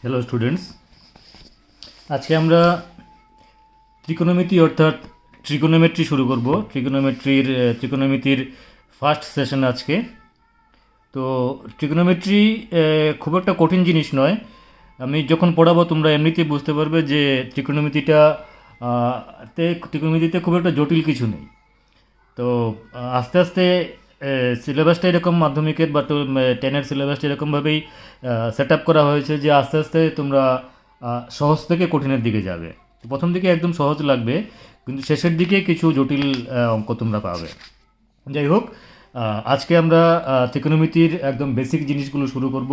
Hello students, আজকে আমরা ত্রিকোণমিতি অর্থাৎ ট্রিগোনোমেট্রি শুরু করব। ত্রিকোণমিতির ফার্স্ট সেশন আজকে। তো ট্রিগোনোমেট্রি খুব একটা কঠিন জিনিস নয়। আমি যখন পড়াবো তোমরা এমনিতেই বুঝতে পারবে যে ত্রিকোণমিতিতে খুব একটা জটিল কিছু নেই। তো আস্তে আস্তে সিলেবাসটা এরকম মাধ্যমিকের বা 10-এর সিলেবাসটা এরকমভাবেই সেট আপ করা হয়েছে যে আস্তে আস্তে তোমরা সহজ থেকে কঠিনের দিকে যাবে। তো প্রথম দিকে একদম সহজ লাগবে, কিন্তু শেষের দিকে কিছু জটিল অঙ্ক তোমরা পাবে। যাই হোক, আজকে আমরা ত্রিকোণমিতির একদম বেসিক জিনিসগুলো শুরু করব।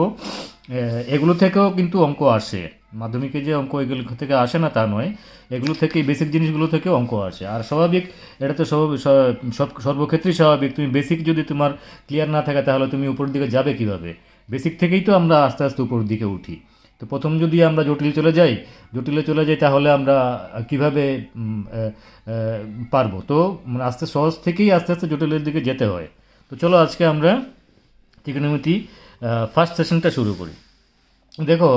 এগুলো থেকেও কিন্তু অঙ্ক আসে, মাধ্যমিকে যে অঙ্ক এগুলো থেকে আসে না তা নয়, এগুলো থেকে বেসিক জিনিসগুলো থেকেও অঙ্ক আসে। আর স্বাভাবিক, এটা তো সর্বক্ষেত্রেই স্বাভাবিক। তুমি বেসিক যদি তোমার ক্লিয়ার না থাকে তাহলে তুমি উপরের দিকে যাবে কিভাবে? বেসিক থেকেই তো আমরা আস্তে আস্তে উপরের দিকে উঠি। তো প্রথম যদি আমরা জটিলে চলে যাই তাহলে আমরা কিভাবে পারবো? তো সহজ থেকেই আস্তে আস্তে জটিলের দিকে যেতে হয়। তো চলো আজকে আমরা ত্রিকোণমিতি ফার্স্ট সেশনটা শুরু করি। দেখো,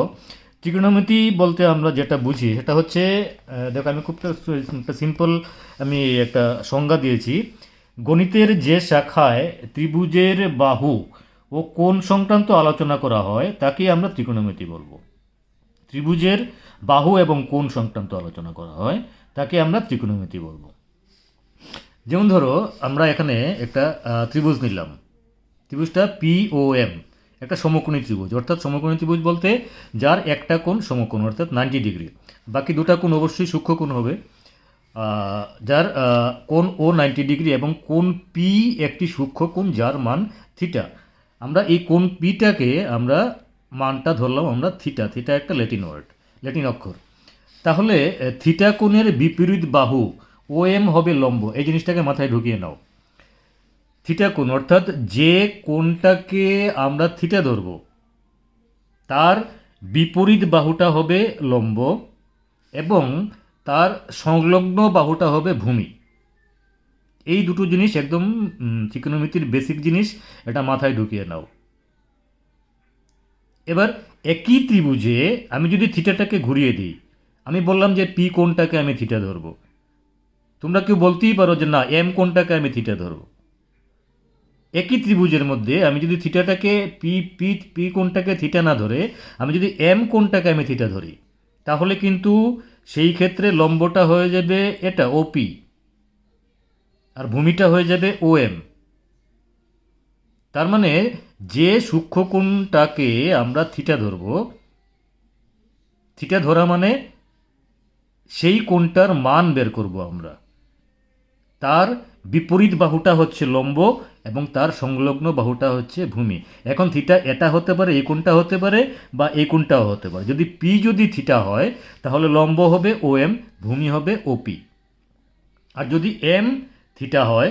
ত্রিকোণমিতি বলতে আমরা যেটা বুঝি সেটা হচ্ছে, দেখো আমি খুব একটা সিম্পল আমি একটা সংজ্ঞা দিয়েছি। গণিতের যে শাখায় ত্রিভুজের বাহু ও কোণ সংক্রান্ত আলোচনা করা হয় তাকেই আমরা ত্রিকোণমিতি বলবো। ত্রিভুজের বাহু এবং কোণ সংক্রান্ত আলোচনা করা হয় তাকে আমরা ত্রিকোণমিতি বলবো। যেমন ধরো, আমরা এখানে একটা ত্রিভুজ নিলাম। ত্রিভুজটা POM, একটা সমকোণী ত্রিভুজ। অর্থাৎ সমকোণী ত্রিভুজ বলতে যার একটা কোণ সমকোণ অর্থাৎ 90 ডিগ্রি, বাকি দুটা কোণ অবশ্যই সূক্ষ্মকোণ হবে। যার কোণ ও 90 ডিগ্রি এবং কোণ P একটি সূক্ষ্মকোণ যার মান থিটা। আমরা এই কোণ পিটাকে আমরা মানটা ধরলাম আমরা থিটা। থিটা একটা ল্যাটিন অক্ষর। তাহলে থিটা কোণের বিপরীত বাহু OM হবে লম্ব। এই জিনিসটাকে মাথায় ঢুকিয়ে নাও। থিটা কোণ অর্থাৎ যে কোণটাকে আমরা থিটা ধরব তার বিপরীত বাহুটা হবে লম্ব এবং তার সংলগ্ন বাহুটা হবে ভূমি। এই দুটো জিনিস একদম ত্রিকোণমিতির বেসিক জিনিস, এটা মাথায় ঢুকিয়ে নাও। এবার একই ত্রিভুজে আমি যদি থিটাটাকে ঘুরিয়ে দিই, আমি বললাম যে P কোণটাকে আমি থিটা ধরব। তোমরা কেউ বলতেই পারো যে না, M কোণটাকে আমি থিটা ধরব। একই ত্রিভুজের মধ্যে আমি যদি থিটাটাকে পি কোণটাকে থিটা না ধরে আমি যদি M কোণটাকে আমি থিটা ধরি, তাহলে কিন্তু সেই ক্ষেত্রে লম্বটা হয়ে যাবে এটা OP আর ভূমিটা হয়ে যাবে OM। তার মানে যে সূক্ষ্মকোণটাকে আমরা থিটা ধরব, থিটা ধরা মানে সেই কোণটার মান বের করব আমরা। তার বিপরীত বাহুটা হচ্ছে লম্ব এবং তার সংলগ্ন বাহুটা হচ্ছে ভূমি। এখন থিটা এটা হতে পারে, এই কোণটা হতে পারে, বা এই কোণটাও হতে পারে। যদি যদি থিটা হয় তাহলে লম্ব হবে OM, ভূমি হবে OP। আর যদি M থিটা হয়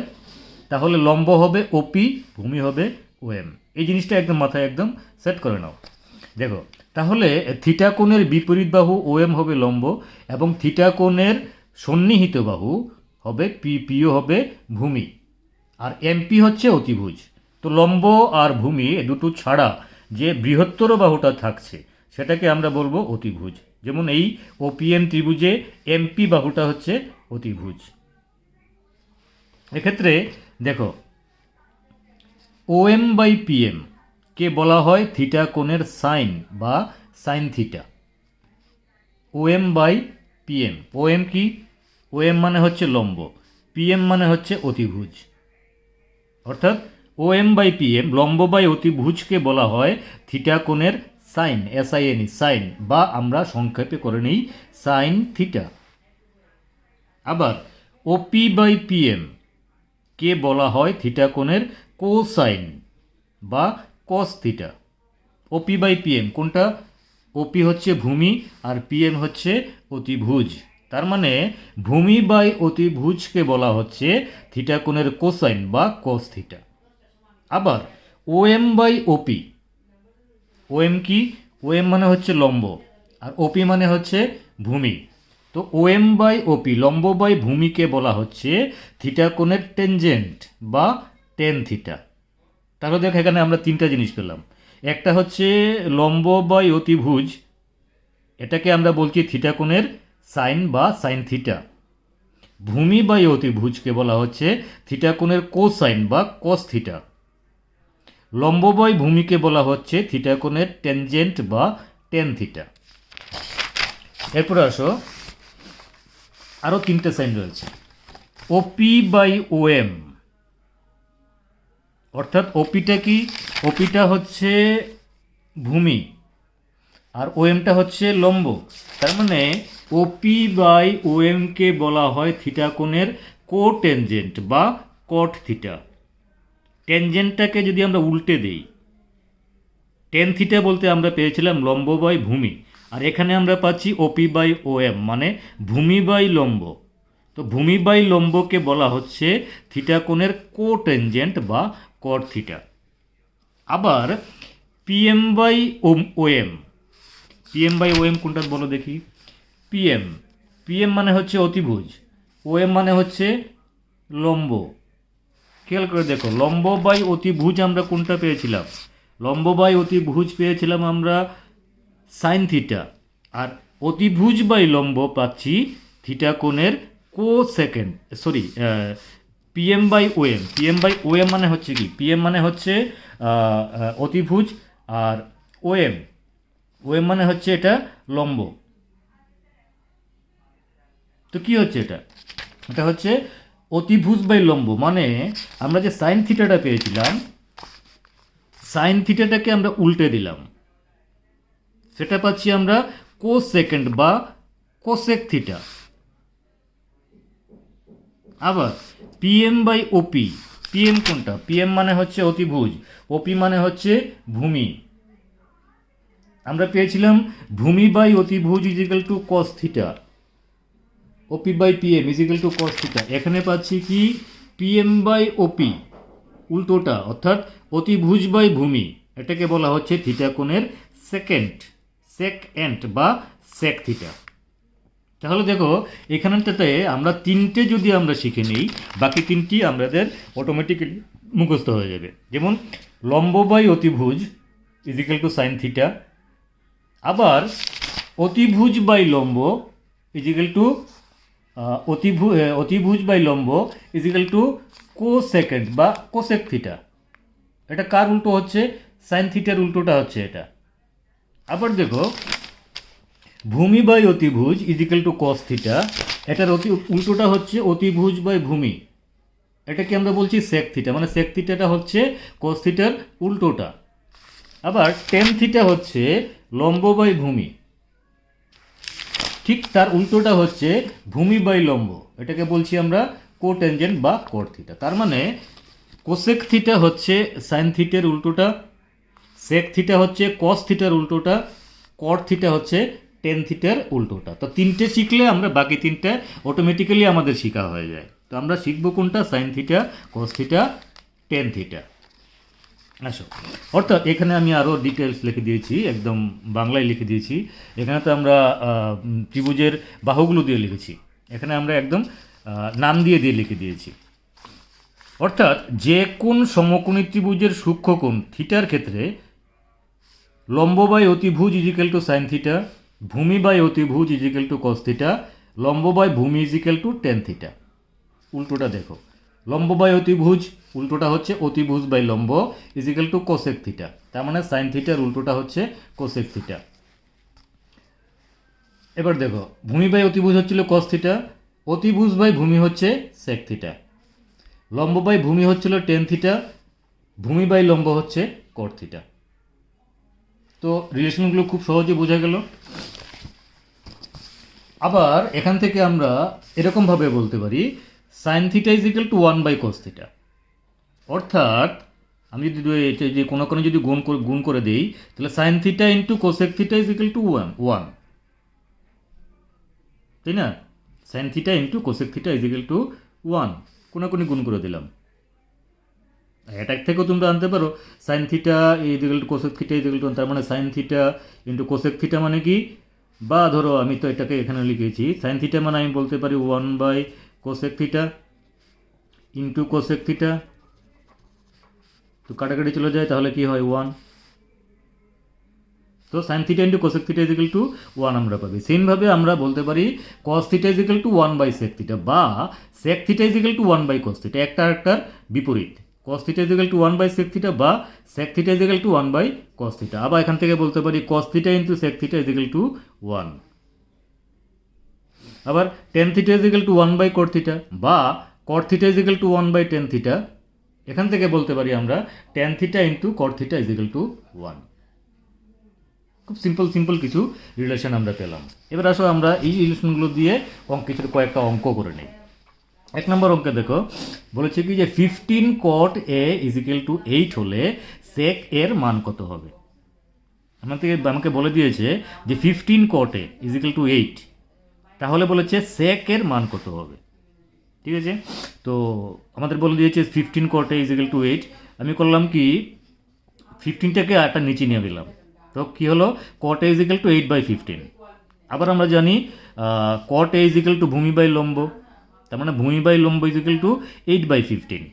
তাহলে লম্ব হবে OP, ভূমি হবে OM। এই জিনিসটা একদম মাথায় একদম সেট করে নাও। দেখো, তাহলে থিটা কোণের বিপরীত বাহু OM হবে লম্ব এবং থিটা কোণের সন্নিহিত বাহু হবে পিও হবে ভূমি, আর MP হচ্ছে অতিভুজ। তো লম্ব আর ভূমি দুটো ছাড়া যে বৃহত্তর বাহুটা থাকছে সেটাকে আমরা বলবো অতিভুজ। যেমন এই OPM ত্রিভুজে MP বাহুটা হচ্ছে অতিভুজ। এক্ষেত্রে দেখো, OM/PM কে বলা হয় থিটা কোণের সাইন বা সাইন থিটা। OM/PM, OM কি? OM মানে হচ্ছে লম্ব, PM মানে হচ্ছে অতিভুজ। অর্থাৎ OM/PM, লম্ব বাই অতিভুজকে বলা হয় থিটা কোণের সাইন, SINE, সাইন, বা আমরা সংক্ষেপে করে নিই সাইন থিটা। আবার OP/PM কে বলা হয় থিটা কোণের কোসাইন বা কস থিটা। OP/PM কোনটা? OP হচ্ছে ভূমি আর PM হচ্ছে অতিভুজ। তার মানে ভূমি বাই অতিভুজকে বলা হচ্ছে থিটা কোণের কোসাইন বা কস থিটা। আবার OM/OP, OM কি? OM মানে হচ্ছে লম্ব আর OP মানে হচ্ছে ভূমি। তো OM/OP, লম্ব বাই ভূমিকে বলা হচ্ছে থিটা কোণের টেনজেন্ট বা টেন থিটা। তাহলে দেখ, এখানে আমরা তিনটা জিনিস পেলাম। একটা হচ্ছে লম্ব বাই অতিভুজ, এটাকে আমরা বলছি থিটা কোণের সাইন বা সাইন থিটা। ভূমি বা অতিভুজকে বলা হচ্ছে থিটা কোণের কোসাইন বা কস থিটা। লম্ববায় ভূমিকে বলা হচ্ছে থিটা কোণের ট্যানজেন্ট বা ট্যান থিটা। এরপরে আসো, আরও তিনটে সাইন রয়েছে। ওপি বাই ওএম, অর্থাৎ ওপিটা কি? ওপিটা হচ্ছে ভূমি আর ওএমটা হচ্ছে লম্ব। তার মানে ওপি বাই ওএমকে বলা হয় থিটা কোণের কোটেনজেন্ট বা কট থিটা। টেনজেন্টটাকে যদি আমরা উল্টে দিই, টেন থিটা বলতে আমরা পেয়েছিলাম লম্ব বাই ভূমি, আর এখানে আমরা পাচ্ছি ওপি বাই ওএম মানে ভূমি বাই লম্ব। তো ভূমি বাই লম্বকে বলা হচ্ছে থিটা কোণের কোটেনজেন্ট বা কট থিটা। আবার PM by OM, PM by OM কোনটা বলো দেখি? পিএম, পিএম মানে হচ্ছে অতিভুজ, ওএম মানে হচ্ছে লম্ব। খেয়াল করে দেখো, লম্ব বাই অতিভুজ আমরা কোনটা পেয়েছিলাম? লম্ব বাই অতিভুজ পেয়েছিলাম আমরা সাইন থিটা, আর অতিভুজ বাই লম্ব পাচ্ছি থিটা কোণের PM by OM. PM by OM মানে হচ্ছে কি? পিএম মানে হচ্ছে অতিভুজ, আর ওএম, ওএম মানে হচ্ছে এটা লম্ব। তো কি হচ্ছে এটা? এটা হচ্ছে অতিভুজ বাই লম্ব, মানে আমরা যে সাইন থিটাটা পেয়েছিলাম, সাইন থিটাটাকে আমরা উল্টে দিলাম, সেটা পাচ্ছি আমরা কোসেকেন্ড বা কোসেক থিটা। আবার পিএম বাই ওপি, পিএম কোনটা? পিএম মানে হচ্ছে অতিভুজ, ওপি মানে হচ্ছে ভূমি। আমরা পেয়েছিলাম ভূমি বাই অতিভুজ is equal to cos theta, OP by PM is equal to cos theta. এখানে পাচ্ছি কি? পিএম বাই ওপি উল্টোটা, অর্থাৎ অতিভুজ বাই ভূমি। এটাকে বলা হচ্ছে থিটা কোণের সেক বা সেক থিটা। তাহলে দেখো, এখানটাতে আমরা তিনটে যদি আমরা শিখে নিই, বাকি তিনটি আমাদের অটোমেটিক্যালি মুখস্থ হয়ে যাবে। যেমন লম্ব বাই অতিভুজ ইজিক্যাল টু সাইন থিটা, আবার অতিভুজ বাই লম্ব ইজিক্যাল টু অতিভুজ বাই লম্ব ইজিক্যাল টু কোসেকেন্ড বা কোসেক থিটা। এটা কার উল্টো হচ্ছে? সাইন থিটার উল্টোটা হচ্ছে এটা। আবার দেখো, ভূমি বাই অতিভুজ ইজিক্যাল টু কস থিটা, এটার উল্টোটা হচ্ছে অতিভুজ বাই ভূমি। এটাকে আমরা বলছি সেক থিটা, মানে সেক থিটাটা হচ্ছে কস থিটার উল্টোটা। আবার টেন থিটা হচ্ছে লম্ব বাই ভূমি, ঠিক তার উল্টোটা হচ্ছে ভূমি বাই লম্ব। এটাকে বলছি আমরা কোটেনজেন্ট বা কট থিটা। তার মানে কোসেক থিটা হচ্ছে সাইন থিটার উল্টোটা, সেক থিটা হচ্ছে কস থিটার উল্টোটা, কট থিটা হচ্ছে টেন থিটার উল্টোটা। তো তিনটে শিখলে আমরা বাকি তিনটে অটোমেটিক্যালি আমাদের শেখা হয়ে যায়। তো আমরা শিখবো কোনটা? Sine theta, cos theta, tan theta. আসো, অর্থাৎ এখানে আমি আরও ডিটেলস লিখে দিয়েছি, একদম বাংলায় লিখে দিয়েছি। এখানে তো আমরা ত্রিভুজের বাহুগুলো দিয়ে লিখেছি, এখানে আমরা একদম নাম দিয়ে লিখে দিয়েছি। অর্থাৎ যে কোন সমকোণী ত্রিভুজের সূক্ষ্মকোণ থিটার ক্ষেত্রে লম্ব বাই অতিভুজ ইজিক্যাল টু সাইন থিটা, ভূমি বাই অতিভুজ ইজিক্যাল টু কস থিটা, লম্ব বাই ভূমি ইজিক্যাল টু টেন থিটা। উল্টোটা দেখো, লম্ব বাই অতিভুজ উল্টোটা হচ্ছে অতিভুজ বাই লম্ব ইজিক্যাল টু কোসেক থিটা। তার মানে সাইন থিটার উল্টোটা হচ্ছে কোসেক থিটা। এবার দেখো, ভূমি বাই অতিভুজ হচ্ছিল কস থিটা, অতিভুজ বাই ভূমি হচ্ছে সেক থিটা, লম্ব বাই ভূমি হচ্ছিল টেন থিটা, ভূমি বাই লম্ব হচ্ছে কট থিটা। তো রিলেশনগুলো খুব সহজে বোঝা গেল। আবার এখান থেকে আমরা এরকমভাবে বলতে পারি sine theta is equal to 1 by cos theta. অর্থাৎ আমি যদি এটা যে কোনো যদি গুণ করে দিই, তাহলে sine theta into cosec theta is equal to 1, তাই না? Sign theta into cosec theta is equal to 1, কোনাকুনি গুণ করে দিলাম। এটার থেকেও তোমরা আনতে পারো sign theta is equal two cosec theta is equal to 1, তার মানে sign theta into cosec theta মানে কি? বা ধরো আমি তো এটাকে এখানে লিখেছি, সাইন থিটা মানে আমি বলতে পারি 1 by cosec theta into cosec theta. তো কাটাকাটি চলে যায়, তাহলে কি হয়? 1। তো sine theta into cosec theta is equal to 1 আমরা পাবি। সেমভাবে আমরা বলতে পারি cos theta is equal to 1 by sec theta, বা sec theta is equal to 1 by cos theta, একটা আরেকটার বিপরীত। Cos theta is equal to 1 by sec theta বা sec theta is equal to 1 by cos theta. আবার এখান থেকে বলতে পারি cos theta into sec theta is equal to 1। আবার tan theta is equal to 1 by cot theta, বা cot theta is equal to 1 by tan theta. এখান থেকে বলতে পারি আমরা tan theta into cot theta is equal to 1। খুব সিম্পল কিছু রিলেশন আমরা পেলাম। এবার আসো আমরা এই রিলেশনগুলো দিয়ে কিছুর কয়েকটা অঙ্ক করে নিই। 1 নম্বর অঙ্কে দেখো বলেছে কি যে 15 কট এ ইজিক্যাল টু 8 হলে সেক এর মান কত হবে। আমাকে বলে দিয়েছে যে 15 কট এ ইজিক্যাল টু 8, তাহলে বলেছে সেক এর মান কত হবে। ঠিক আছে, তো আমাদের বলে দিয়েছে 15 কট এ ইজিক্যাল টু 8। আমি করলাম কি 15টাকে একটা নিচে নিয়ে দিলাম, তো কী হলো কট এ ইজিক্যাল টু 8 বাই 15। আবার আমরা জানি কট এ ইজিক্যাল টু ভূমি বাই লম্ব, তার মানে ভূমি বাই লম্ব ইজিক্যাল টু 8 বাই 15।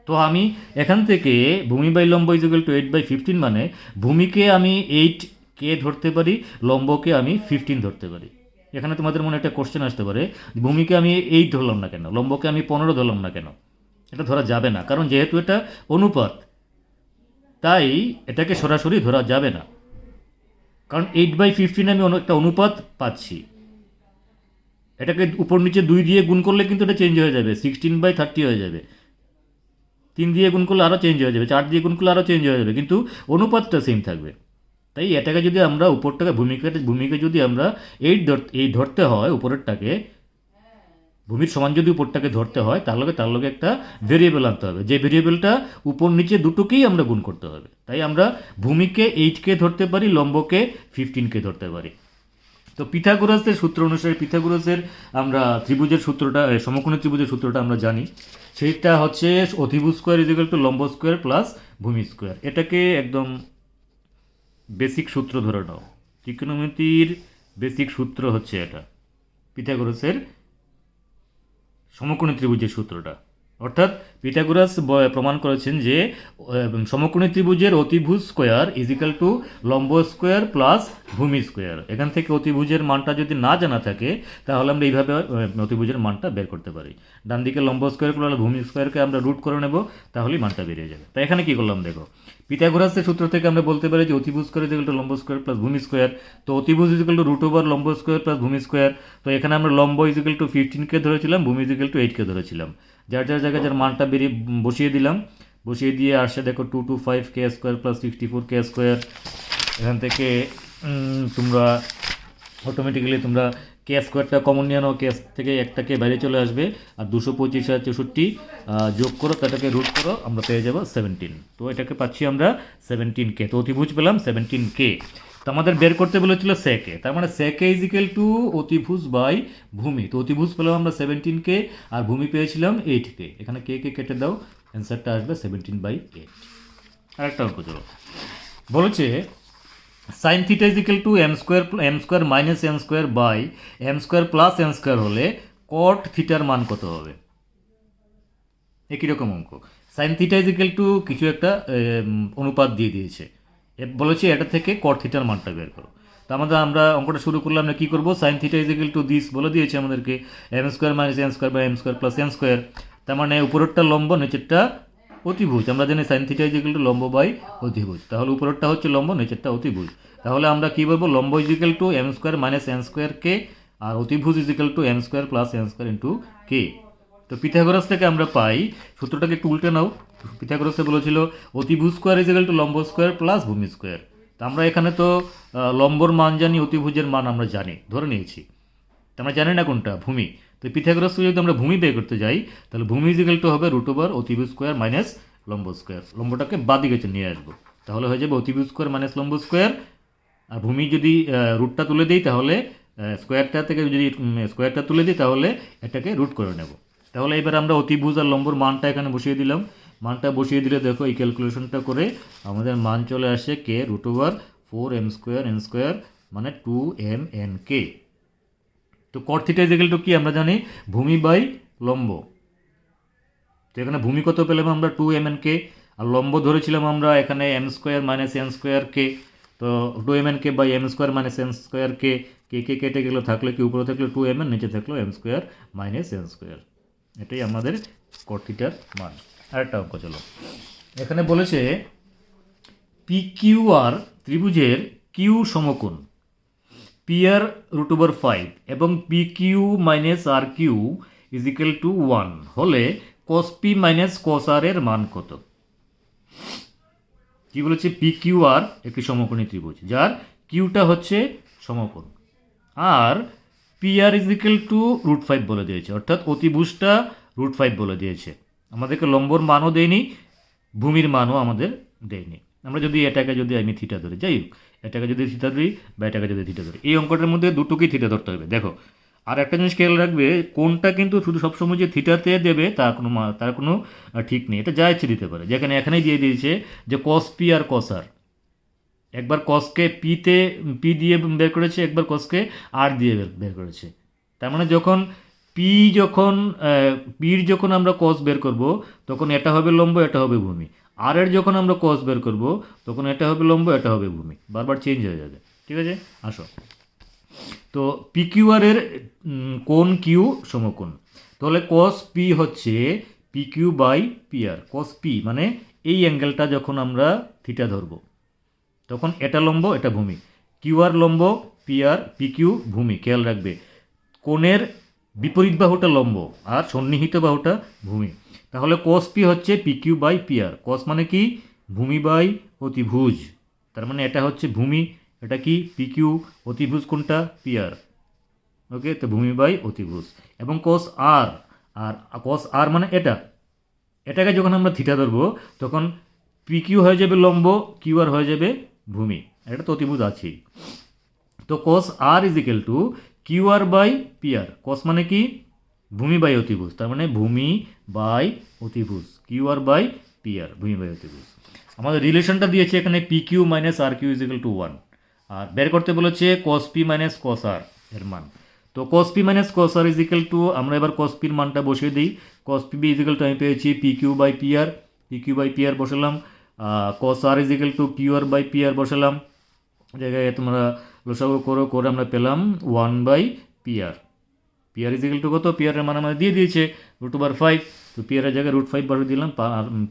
তো আমি এখান থেকে ভূমি বাই লম্ব ইজিক্যাল টু 8 বাই 15 মানে ভূমিকে আমি 8কে ধরতে পারি, লম্বকে আমি 15 ধরতে পারি। এখানে তোমাদের মনে একটা কোশ্চেন আসতে পারে, ভূমিকে আমি 8 ধরলাম না কেন, লম্বকে আমি 15 ধরলাম না কেন। এটা ধরা যাবে না, কারণ যেহেতু এটা অনুপাত তাই এটাকে সরাসরি ধরা যাবে না। কারণ 8 বাই 15 আমি একটা অনুপাত পাচ্ছি, এটাকে উপর নিচে 2 দিয়ে গুণ করলে কিন্তু এটা চেঞ্জ হয়ে যাবে, 16 বাই 30 হয়ে যাবে। 3 দিয়ে গুণ করলে আরও চেঞ্জ হয়ে যাবে, 4 দিয়ে গুণ করলে আরও চেঞ্জ হয়ে যাবে, কিন্তু অনুপাতটা সেম থাকবে। তাই এটাকে যদি আমরা উপরটাকে ভূমিকে যদি আমরা 8 ধরতে হয়, উপরেরটাকে ভূমির সমান যদি উপরটাকে ধরতে হয়, তার লগে একটা ভেরিয়েবল আনতে হবে, যে ভেরিয়েবলটা উপর নিচে দুটোকেই আমরা গুণ করতে হবে। তাই আমরা ভূমিকে 8কে ধরতে পারি, লম্বকে 15কে ধরতে পারি। তো পিথাগোরাসের সূত্র অনুসারে পিথাগোরাসের আমরা ত্রিভুজের সূত্রটা, সমকোণী ত্রিভুজের সূত্রটা আমরা জানি, সেইটা হচ্ছে অতিভুজ স্কোয়ার ইজিক্যাল টু লম্ব স্কোয়ার প্লাস ভূমি স্কোয়ার। এটাকে একদম বেসিক সূত্র ধরে নাও, ত্রিকোণমিতির বেসিক সূত্র হচ্ছে এটা, পিথাগোরাসের সমকোণী ত্রিভুজের সূত্রটা। অর্থাৎ পিথাগোরাস প্রমাণ করেছেন যে সমকোণী ত্রিভুজের অতিভুজ স্কোয়ার ইজিক্যাল টু লম্ব স্কোয়ার প্লাস ভূমি স্কোয়ার। এখান থেকে অতিভুজের মানটা যদি না জানা থাকে তাহলে আমরা এইভাবে অতিভুজের মানটা বের করতে পারি। ডান দিকে লম্ব স্কোয়ার করলে ভূমি স্কোয়ারকে আমরা রুট করে নেব, তাহলেই মানটা বেরিয়ে যাবে। তাই এখানে কী করলাম দেখো, পিথাগোরাসের সূত্র থেকে আমরা বলতে পারি যে অতিভুজ স্কোয়ার ইজিক্যাল টু লম্ব স্কোয়ার প্লাস ভূমি স্কোয়ার। তো অতিভুজ ইজিক্যাল টু রুট ওভার লম্ব স্কোয়ার প্লাস ভূমি স্কোয়ার। তো এখানে আমরা লম্ব ইজিক্যাল টু 15কে ধরেছিলাম, ভূমি ইজিক্যাল টু 8কে ধরেছিলাম। যার জায়গায় যার মানটা বসিয়ে দিলাম, বসিয়ে দিয়ে আসছে দেখো 225k square plus 64k square. এখান থেকে তোমরা অটোমেটিক্যালি তোমরা কে স্কোয়ারটা কমন নিয়ে নাও, কে থেকে একটাকে বাইরে চলে আসবে, আর 225 আর 64 যোগ করো, তাটাকে রুট করো, আমরা পেয়ে যাবো 17। তো এটাকে পাচ্ছি আমরা 17k। তো অতিভুজ পেলাম 17k। তো আমাদের বের করতে বলেছিল সেকে, তার মানে সেকে ইজিক্যাল টু অতিভুজ বাই ভূমি। তো অতিভুজ পেলাম আমরা 17k আর ভূমি পেয়েছিলাম 8k। এখানে কে কেটে দাও, অ্যান্সারটা আসবে 17/8। আরেকটা অঙ্ক চলো, বলেছে sine theta is equal to M square minus N square by M square plus N square হলে কট থিটার মান কত হবে। একই রকম অঙ্ক, সাইন থিটা ইজিক্যাল টু কিছু একটা অনুপাত দিয়ে দিয়েছে, বলেছে এটা থেকে কট থিটার মানটা বের করো। তো আমরা অঙ্কটা শুরু করলাম, আমরা কী করবো, sine theta is equal to this বলে দিয়েছে আমাদেরকে M square minus N square by M square plus N square. তার মানে উপরেরটা লম্ব, নিচেরটা অতিভুজ। আমরা জানি সাইন থিটা ইজিক্যাল টু লম্ব বাই অতিভুজ, তাহলে উপরেরটা হচ্ছে লম্ব, নিচেরটা অতিভুজ। তাহলে আমরা কী বলবো, লম্ব is equal to M square minus N square K, আর অতিভুজ is equal to M square plus N square into K. তো পিথাগোরাস থেকে আমরা পাই, সূত্রটাকে একটু উল্টে নাও। পিথাগোরাসে বলেছিল অতিভুজ স্কোয়ার ইজিক্যাল টু লম্ব স্কোয়ার প্লাস ভূমি স্কোয়ার। তো আমরা এখানে তো লম্বর মান জানি, অতিভুজের মান আমরা জানি, ধরে নিয়েছি। তো আমরা জানি না কোনটা ভূমি। তো পিথাগোরাস থেকে যদি আমরা ভূমি বের করতে যাই, তাহলে ভূমি ইজিক্যাল টু হবে রুট ওভার অতিভুজ স্কোয়ার মাইনাস লম্ব স্কোয়ার। লম্বটাকে বাদিকে নিয়ে আসবো, তাহলে হয়ে যাবে অতিভুজ স্কোয়ার মাইনাস লম্ব স্কোয়ার। আর ভূমি যদি রুটটা তুলে দিই, তাহলে স্কোয়ারটা থেকে যদি স্কোয়ারটা তুলে দিই, তাহলে এটাকে রুট করে নেব। তাহলে এবার আমরা অতিভুজ আর লম্বর মানটা এখানে বসিয়ে দিলাম। মানটা বসিয়ে দিলে দেখো এই ক্যালকুলেশনটা করে আমাদের মান চলে আসে K root over 4m square N square মানে 2mnk। তো কট থিটা ইজিক্যাল টু কি আমরা জানি, ভূমি বাই লম্ব। তো এখানে ভূমি কত পেলাম আমরা 2mnk, আর লম্ব ধরেছিলাম আমরা এখানে M square minus N square K. তো 2mn by M square minus N স্কোয়ারকে কে কেটে গেলো, থাকলে কি উপরে থাকলো 2mn, নিচে থাকলো M square minus N square. এটাই আমাদের কট থিটার মান। আরেকটা অঙ্ক চলো, এখানে বলেছে পি কিউ আর ত্রিভুজের কিউ সমকোণ পি আর √5 এবং P Q minus R Q is equal to 1 হলে কস পি মাইনাস কস আর এর মান কত? কি বলেছে? পি কিউ আর একটি সমকোণী ত্রিভুজ যার কিউটা হচ্ছে সমকোণ, আর P R is equal to √5 বলে দিয়েছে, অর্থাৎ অতিভুজটা √5 বলে দিয়েছে। আমাদেরকে লম্বর মানও দেয়নি, ভূমির মানও আমাদের দেয়নি। আমরা যদি এটাকে যদি আমি থিটা ধরি, যাই হোক, এটাকে যদি থিটা ধরি বা এটাকে যদি থিটা ধরি, এই অঙ্কটার মধ্যে দুটোকেই থিটা ধরতে হবে। দেখো, আর একটা জিনিস খেয়াল রাখবে, কোনটা কিন্তু শুধু সবসময় যে থিটাতে দেবে তার কোনো ঠিক নেই, এটা যা ইচ্ছে দিতে পারে। যেখানে এখানেই দিয়ে দিয়েছে যে কস পি আর কস আর, একবার কসকে পি দিয়ে বের করেছে, একবার কসকে আর দিয়ে বের করেছে। তার মানে যখন পির যখন আমরা কস বের করব তখন এটা হবে লম্ব, এটা হবে ভূমি। আর এর যখন আমরা কস বের করব তখন এটা হবে লম্ব, এটা হবে ভূমি, বারবার চেঞ্জ হয়ে যাবে। ঠিক আছে, আসো। তো পি কিউ আর এর কোণ কিউ সমকোণ, তাহলে কস পি হচ্ছে P Q by P R. Cos P মানে এই অ্যাঙ্গেলটা যখন আমরা থিটা ধরবো তখন এটা লম্ব, এটা ভূমি। কিউ আর লম্ব, পি কিউ ভূমি। খেয়াল রাখবে, কোণের বিপরীত বাহুটা লম্ব আর সন্নিহিত বাহুটা ভূমি। তাহলে কস পি হচ্ছে P Q by P R. Cos মানে কি? ভূমি বাই অতিভুজ। তার মানে এটা হচ্ছে ভূমি, এটা কি? P Q. অতিভুজ কোনটা? P R. ওকে, তো ভূমি বাই অতিভুজ। এবং কস আর, আর কস আর মানে এটাকে যখন আমরা থিটা ধরবো তখন পি কিউ হয়ে যাবে লম্ব, কিউ আর হয়ে যাবে ভূমি। এটা তো অতিভুজ আছেই। তো cos R is equal to Q R by P R. Cos মানে কি? ভূমি বাই অতিভুজ। তার মানে ভূমি বাই অতিভুজ, Q R by P R, ভূমি বাই অতিভুজ। আমাদের রিলেশনটা দিয়েছে এখানে P Q minus R Q is equal to 1, আর বের করতে বলেছে কস পি মাইনাস কস আর এর মান। তো cos P minus cos R is equal to, আমরা এবার কস পির মানটা বসিয়ে দিই। Cos P is equal to আমি পেয়েছি P Q by P R, P Q by P R বসালাম। Cos R is equal to Q R by P R বসালাম। জায়গায় তোমরা লসাগু করে আমরা পেলাম 1 by P R. P R is equal to কত? পি আর এর মান আমাদের দিয়ে দিয়েছে √5। তো পি আর এর জায়গায় √5 বসিয়ে দিলাম,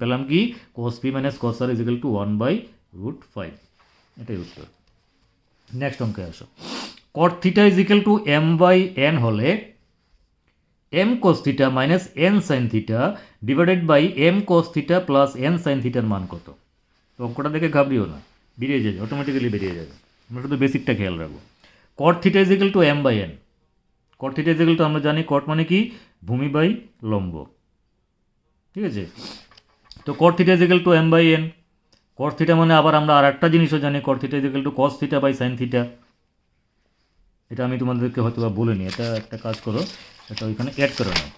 পেলাম কি? Cos P minus cos R is equal to 1 by √5। এটাই উত্তর। নেক্সট অঙ্কে আসো। Cot theta is equal to M by N হলে M cos theta minus N sine theta divided by M cos theta plus N sine থিটার মান কত? তো অঙ্কটা দেখে ঘাবড়িও না, বেরিয়ে যাবে, অটোমেটিক্যালি বেরিয়ে যাবে। আমরা শুধু বেসিকটা খেয়াল রাখবো। Cot theta is equal to M by N. Cot theta is equal to আমরা জানি কট মানে কি? ভূমি বাই লম্ব। ঠিক আছে, তো cot theta is equal to M by N. Cot theta মানে আবার আমরা আর একটা জিনিসও জানি, cot theta is equal to cos theta by sine theta. এটা আমি তোমাদেরকে হয়তো বা বলিনি, এটা একটা কাজ করো, এটা ওইখানে অ্যাড করে নাও,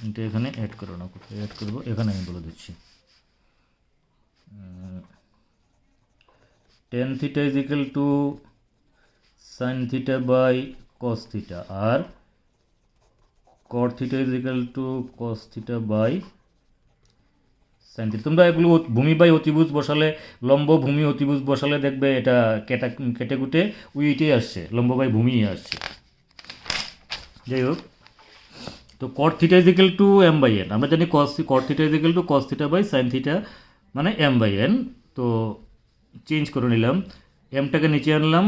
এটা এখানে অ্যাড করো না। কোথায় অ্যাড করবো? এখানে আমি বলে দিচ্ছি। Tan theta is equal to sine theta by cos theta, আর cot theta is equal to cos theta by sine theta. তোমরা এগুলো ভূমি বাই অতিভুজ বসালে, লম্ব ভূমি অতিভুজ বসালে দেখবে এটা কেটে কুটে উইটাই আসছে, লম্ব বাই ভূমি আসছে। যাই হোক, তো cot theta is equal to M by N. আমরা জানি cot theta is equal to cos theta by sine theta মানে এম বাই এন। তো চেঞ্জ করে নিলাম, এমটাকে নিচে আনলাম,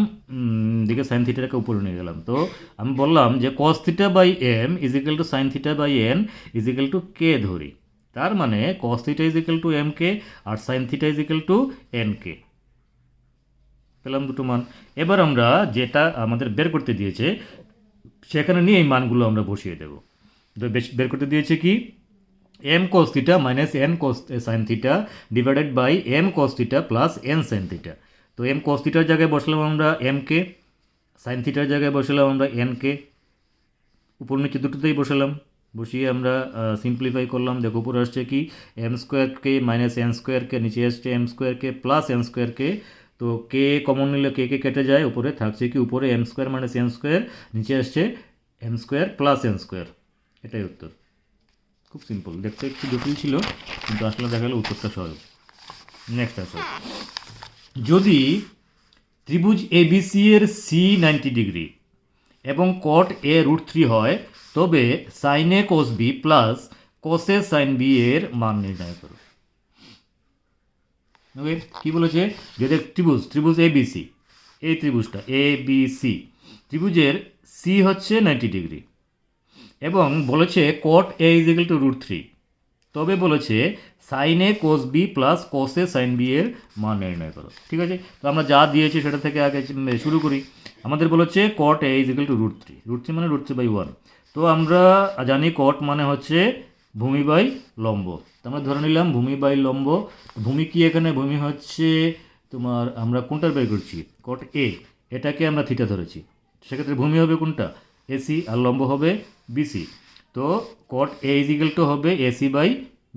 দিকে সাইন থিটাটাকে উপরে নিয়ে গেলাম। তো আমি বললাম যে cos theta by M is equal to sine theta by N is equal to K ধরি। তার মানে cos theta is equal to M K আর sine theta is equal to N K. পেলাম দুটো মান। এবার আমরা যেটা আমাদের বের করতে দিয়েছে সেখানে নিয়ে এই মানগুলো আমরা বসিয়ে দেবো। বের করতে দিয়েছে কি? M cos theta minus N cos sine theta divided by M cos theta plus N sine theta. তো এম কস থিটার জায়গায় বসলাম আমরা এম কে, সাইন থিটার জায়গায় বসালাম আমরা এন কে, উপর নিচে দুটোতেই বসালাম। বসিয়ে আমরা সিম্পলিফাই করলাম। দেখো উপরে আসছে কি? এম স্কোয়ার কে মাইনাস এন স্কোয়ার কে, নিচে আসছে M square k plus N square K. তো কে কমন নিলে কে কেটে যায়, উপরে থাকছে কি? উপরে M square minus N square, নিচে আসছে M square plus N square. এটাই উত্তর। খুব সিম্পল, দেখতে একটু জটিল ছিল কিন্তু আসলে দেখা গেল উত্তরটা সহজ। নেক্সট আসো, যদি ত্রিভুজ এবিসি এর সি 90 ডিগ্রি এবং কট এ √3 হয়, তবে সাইন এ কোস বি প্লাস কোস এ সাইন বি এর মান নির্ণয় করো। ওকে, কী বলেছে? যদি ত্রিভুজ এবিসি, এই ত্রিভুজটা এবিসি, ত্রিভুজের সি হচ্ছে 90 ডিগ্রি এবং বলেছে কট এ √3, তবে বলেছে সাইন এ কোস বি প্লাস কোস এ সাইন বি এর মান নির্ণয় করো। ঠিক আছে, তো আমরা যা দিয়েছি সেটা থেকে আগে শুরু করি। আমাদের বলেছে কট এ √3 মানে √3/1। তো আমরা জানি কট মানে হচ্ছে ভূমি বাই লম্ব। তো আমরা ধরে নিলাম ভূমি বাই লম্ব। ভূমি কি এখানে? ভূমি হচ্ছে তোমার, আমরা কোনটার বের করছি? কট এ, এটাকে আমরা থিটা ধরেছি, সেক্ষেত্রে ভূমি হবে কোনটা? এসি, আর লম্ব হবে বিসি। তো কট এ হবে এসি বাই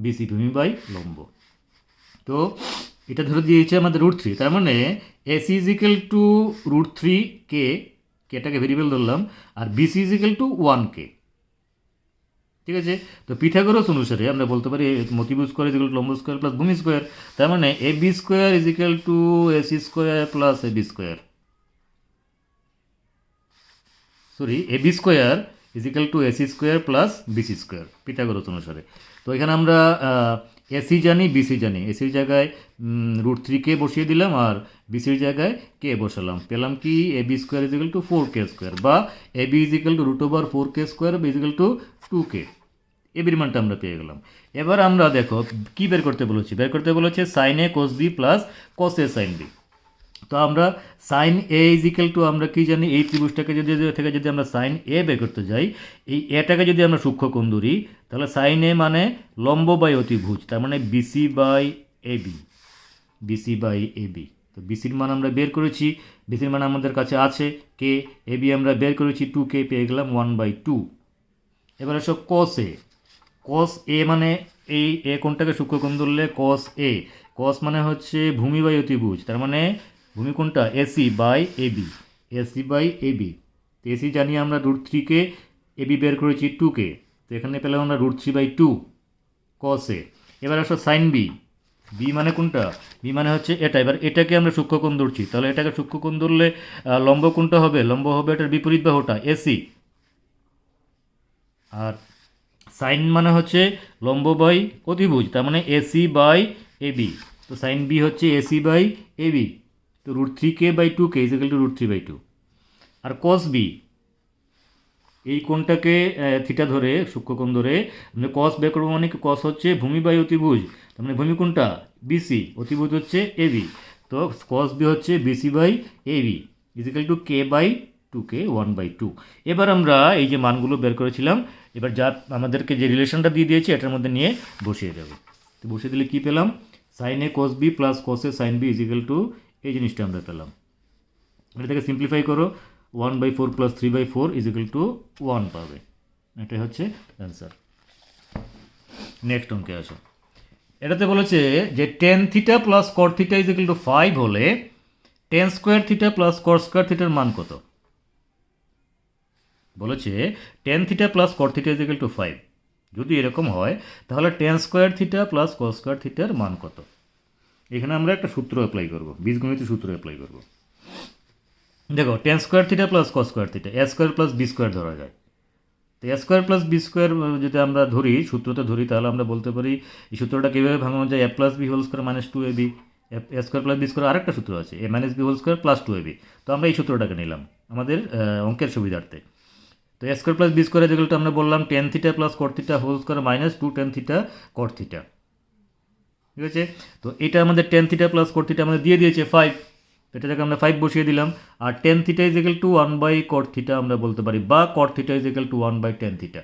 বিসি, ভূমি বাই লম্ব। তো এটা ধরে দিয়েছে আমাদের √3, তার মানে এসি √3 কে, কেটাকে ভেরিয়েবল ধরলাম, আর বিসি 1 কে। ঠিক আছে, তো পিথাগোরাস অনুসারে আমরা বলতে পারি মতিভুজ স্কোয়ার লম্ব স্কোয়ার প্লাস ভূমি স্কোয়ার, তার মানে AB square AC square plus AB square, AB square AC square plus BC square, Pythagoras অনুসারে। তো এখানে আমরা এসি জানি, বিসি জানি। এসির জায়গায় √3 কে বসিয়ে দিলাম, আর বিসির জায়গায় কে বসালাম, পেলাম কি? এবি স্কোয়ার 4k স্কোয়ার, বা এবি √4k স্কোয়ার বা 2k। এবির মানটা আমরা পেয়ে গেলাম। এবার আমরা দেখো কি বের করতে বলেছে সাইন এ কোস বি প্লাস কোস এ সাইন বি। তো আমরা সাইন এ আমরা কি জানি? এই ত্রিভুজটাকে যদি আমরা সাইন এ বের করতে যাই, এই এটাকে যদি আমরা সূক্ষ্মকোণ ধরি, তাহলে সাইন এ মানে লম্ব বাই অতিভুজ, তার মানে বিসি বাই এবি। তো বিসির মান আমরা বের করেছি, বিসির মান আমাদের কাছে আছে কে, এবি আমরা বের করেছি 2k, পেয়ে গেলাম 1/2। এবার এসব কস এ মানে এই এ কোণটাকে সূক্ষ্মকোণ ধরলে কস এ, কস মানে হচ্ছে ভূমি বাই অতিভুজ, তার মানে ভূমি কোণটা? AC by AB. তো এসি জানি আমরা √3 কে, এবি বের করেছি 2k, তো এখানে পেলাম আমরা √3/2 কস এ। এবার আসো সাইন বি, বি মানে কোনটা? বি মানে হচ্ছে এটা। এবার এটাকে আমরা সূক্ষ্মকোণ ধরছি, তাহলে এটাকে সূক্ষ্মকোণ ধরলে লম্ব কোনটা হবে? লম্ব হবে এটার বিপরীত বাহুটা এসি, আর সাইন মানে হচ্ছে লম্ব বাই অতিভুজ, তার মানে এসি বাই এবি। তো সাইন বি হচ্ছে এসি বাই এবি, তো √3k/2k √3/2। আর কস বি, এই কোণটাকে থিটা ধরে, সূক্ষ্মকোণ ধরে আমরা কস বের করবো, মানে কস হচ্ছে ভূমি বাই অতিভুজ, তার মানে ভূমি কোণটা? বিসি, অতিভুজ হচ্ছে এবি। তো কস বি হচ্ছে বিসি বাই এবি k/2k 1/2। এবার আমরা এই যে মানগুলো বের করেছিলাম, এবার যা আমাদেরকে যে রিলেশনটা দিয়ে দিয়েছে এটার মধ্যে নিয়ে বসিয়ে দেবো। তো বসিয়ে দিলে কী পেলাম? সাইন এ কোস বি প্লাস কোস এ সাইন বি এই জিনিসটা আমরা পেলাম। এটা থেকে সিম্পলিফাই করো, 1/4 প্লাস 3/4 1 পাবে। এটাই হচ্ছে অ্যান্সার। নেক্সট অঙ্কে আসো। এটাতে বলেছে যে tan theta plus cot theta 5 হলে tan square theta plus cot square থিটার মান কত? বলেছে tan theta plus cot theta 5। যদি এরকম হয় তাহলে tan square theta plus cot square থিটার মান কত? এখানে আমরা একটা সূত্র অ্যাপ্লাই করব, বীজগণিত সূত্র অ্যাপ্লাই করব। দেখো tan square theta plus cos square theta, A square plus B square ধরা যায়। তো A square plus B square যদি আমরা ধরি, সূত্রতে ধরি, তাহলে আমরা বলতে পারি এই সূত্রটা কীভাবে ভাঙানো যায়? a plus B whole square minus 2ab। A square plus B square আরেকটা সূত্র আছে, a minus B whole square plus 2ab। তো আমরা এই সূত্রটাকে নিলাম আমাদের অঙ্কের সুবিধার্থে। তো A square plus B square যেগুলো আমরা বললাম tan theta plus cot theta whole square minus 2 tan theta cot theta. ঠিক আছে, তো এটা আমাদের tan theta plus cot theta আমাদের দিয়ে দিয়েছে 5, এটা থেকে আমরা 5 বসিয়ে দিলাম। আর tan থিটা 1/cot থিটা আমরা বলতে পারি, বা cot থিটা 1/tan থিটা,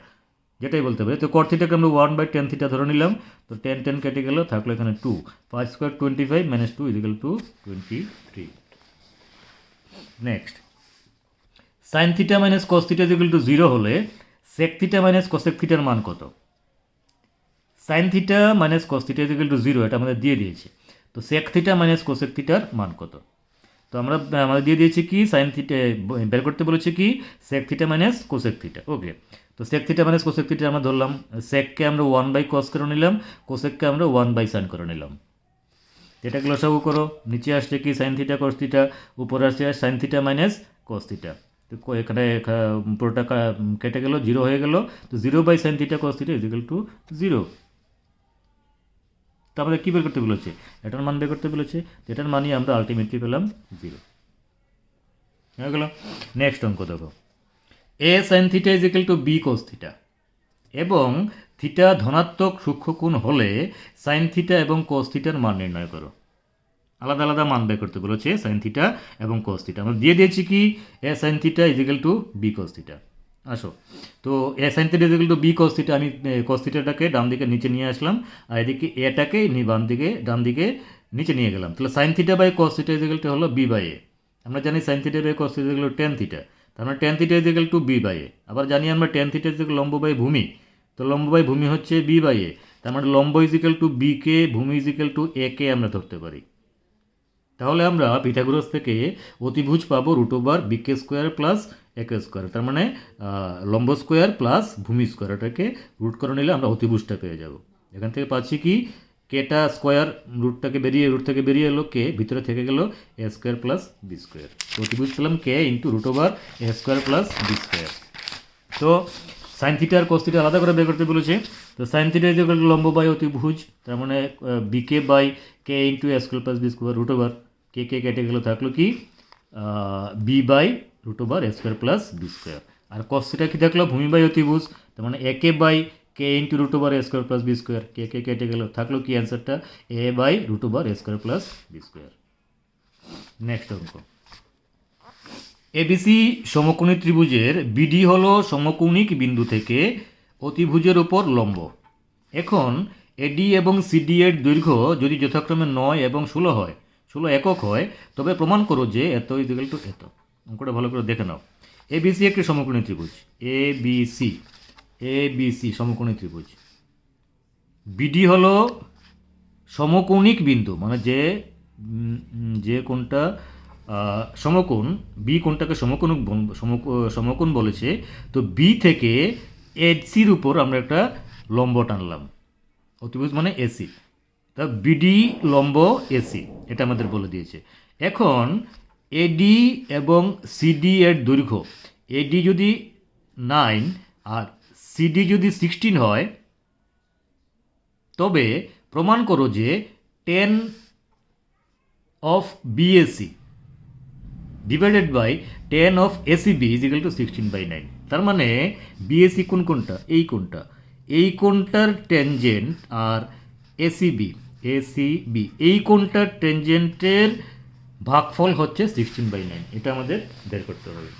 যেটাই বলতে পারি। তো cot থিটাকে আমরা 1/tan থিটা ধরে নিলাম। তো tan কেটে গেল, থাকলো এখানে 2, 5 square 25 minus 2 23। Next, sine theta minus cos theta 0 হলে সেক থিটা মাইনাস কোসেক থিটার মান কত? Sine theta minus cos theta 0, এটা আমাদের দিয়ে দিয়েছে। তো সেক থিটা মাইনাস কোসেক থিটার মান কত? তো আমরা আমাদের দিয়ে দিয়েছি কি সাইন থিটা বের করতে বলেছে কি sec theta minus cosec theta. Okay, তো sec theta minus cosec theta আমরা ধরলাম, সেককে আমরা 1/cos করে নিলাম, কোসেককে আমরা 1/sin করে নিলাম। এটাকে লসাগু করো, নিচে আসছে কি সাইন থিটা কস থিটা, উপরে আসছে sine theta minus cos theta. তো এখানে পুরোটা কেটে গেল, জিরো হয়ে গেল। তো 0/sin theta cos theta is equal two 0। তো আমাদের কী বের করতে বলেছে? এটার মান বের করতে বলেছে। এটার মানই আমরা আলটিমেটলি পেলাম 0। হয়ে গেল। নেক্সট অঙ্ক দেখো, a sin theta is equal to b cos theta এবং থিটা ধনাত্মক সূক্ষ্মকোণ হলে সাইন থিটা এবং cos থিটার মান নির্ণয় করো। আলাদা আলাদা মান বের করতে বলেছে সাইন থিটা এবং cos থিটা। আমরা দিয়ে দিয়েছি কি a sin theta is equal to b cos theta. আসো, তো a sin theta is equal to b cos theta, আমি cos থিটাটাকে ডান দিকে নিচে নিয়ে আসলাম, আর এদিকে এটাকে ডান দিকে নিচে নিয়ে গেলাম। তাহলে sine theta by cos theta is equal to হলো b বাই a। আমরা জানি sine theta by cos theta is equal to tan theta, তার মানে tan theta is equal to b by a। আবার জানি আমরা tan থিটা ইজ ইকুয়াল লম্ব by ভূমি, তো লম্ব বাই ভূমি হচ্ছে b বাই a, তার মানে লম্ব ইজ ইকুয়াল টু b কে, ভূমি ইজ ইকুয়াল টু a কে আমরা ধরতে পারি। তাহলে আমরা পিথাগোরাস থেকে অতিভুজ পাবো √bk² প্লাস ak², তার মানে লম্ব স্কোয়ার প্লাস ভূমি স্কোয়ার, এটাকে রুট করে নিলে আমরা অতিভুজটা পেয়ে যাব। এখান থেকে পাচ্ছি কি কেটা স্কোয়ার, রুট থেকে বেরিয়ে এলো কে, ভিতরে থেকে গেল a² প্লাস b²। অতিভুজ পেলাম কে ইন্টু √a² প্লাস b²। তো সাইন থিটা আর cos থিটা আলাদা করে বের করতে বলেছে। তো sine theta is equal to লম্ব বাই অতিভুজ, তার মানে B K by K into a² plus b² K কেটে গেল, থাকলো কি B by √a² plus b²। আর cos থিটা কি থাকলো ভূমি বাই অতিভুজ, তার মানে A K by K into √a² plus b², K কেটে গেল, থাকলো কি অ্যান্সারটা a by √a² plus b²। Next অঙ্ক, এবিসি সমকোণী ত্রিভুজের বিডি হলো সমকৌণিক বিন্দু থেকে অতিভুজের উপর লম্ব। এখন এডি এবং সিডি এর দৈর্ঘ্য যদি যথাক্রমে 9 এবং 16 হয়, 16 একক হয়, তবে প্রমাণ করো যে এত ইজ ইকুয়াল টু এত। অঙ্কটা ভালো করে দেখে নাও। এবিসি একটি সমকোণী ত্রিভুজ, এবিসি সমকোণী ত্রিভুজ। বিডি হলো সমকৌণিক বিন্দু, মানে যে কোণটা সমকোণ, বি কোণটাকে সমকোণ বলেছে। তো বি থেকে এসির উপর আমরা একটা লম্ব টানলাম, অতিভুজ মানে এসি, তা বিডি লম্ব এসি, এটা আমাদের বলে দিয়েছে। এখন এডি এবং সিডি এর দৈর্ঘ্য, এডি যদি 9 আর সিডি যদি 16 হয়, তবে প্রমাণ করো যে 10 of BAC divided by 10 of ACB is equal to 16/9। তার মানে BAC কোনটা? এই কোণটার টেনজেন্ট আর ACB এই কোণটার টেনজেন্টের ভাগফল হচ্ছে 16/9। এটা আমাদের বের করতে হবে।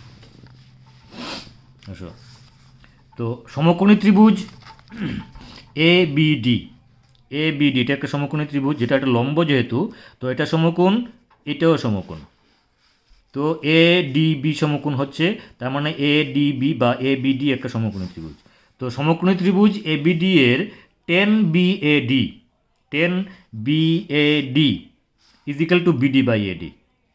আসো, তো সমকোণী ত্রিভুজ ABD এটা একটা সমকোণী ত্রিভুজ, যেটা একটা লম্ব যেহেতু, তো এটা সমকোণ, এটাও সমকোণ। তো ADB সমকোণ হচ্ছে, তার মানে ADB বা ABD একটা সমকোণী ত্রিভুজ। তো সমকোণী ত্রিভুজ ABD এর 10BAD is equal to BD by AD,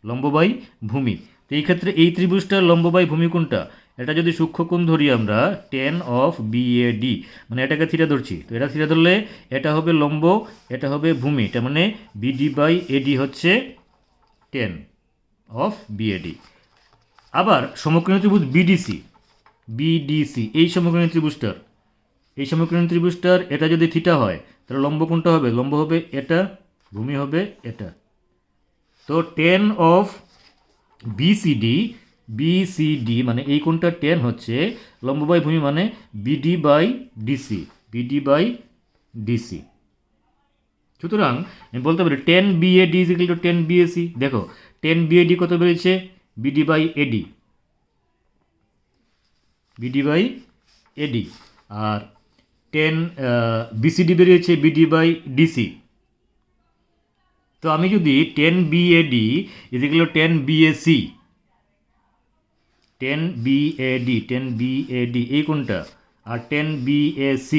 লম্ব বাই ভূমি। তো এই ক্ষেত্রে এই ত্রিভুজটার লম্ব বাই ভূমি কোনটা? এটা যদি সূক্ষ্মকোণ ধরি আমরা 10 of BAD, মানে এটাকে থিটা ধরছি, তো এটা থিটা ধরলে এটা হবে লম্ব, এটা হবে ভূমি, এটা মানে BD বাই AD হচ্ছে 10 of BAD। আবার সমকোণী ত্রিভুজ BDC এই সমকোণী ত্রিভুজটার এটা যদি থিটা হয়, তাহলে লম্ব কোনটা হবে? লম্ব হবে এটা, ভূমি হবে এটা। তো 10 of BCD মানে এই কোণটা 10 হচ্ছে, লম্ব বাই ভূমি মানে BD বাই DC। সুতরাং আমি বলতে পারি 10BAD is equal two 10BAC। দেখো 10BAD কত বেরিয়েছে? BD বাই AD, আর 10 BCD বেরিয়েছে BD বাই DC। তো আমি যদি 10BAD is equal two 10BAC এই কোণটা, আর 10BAC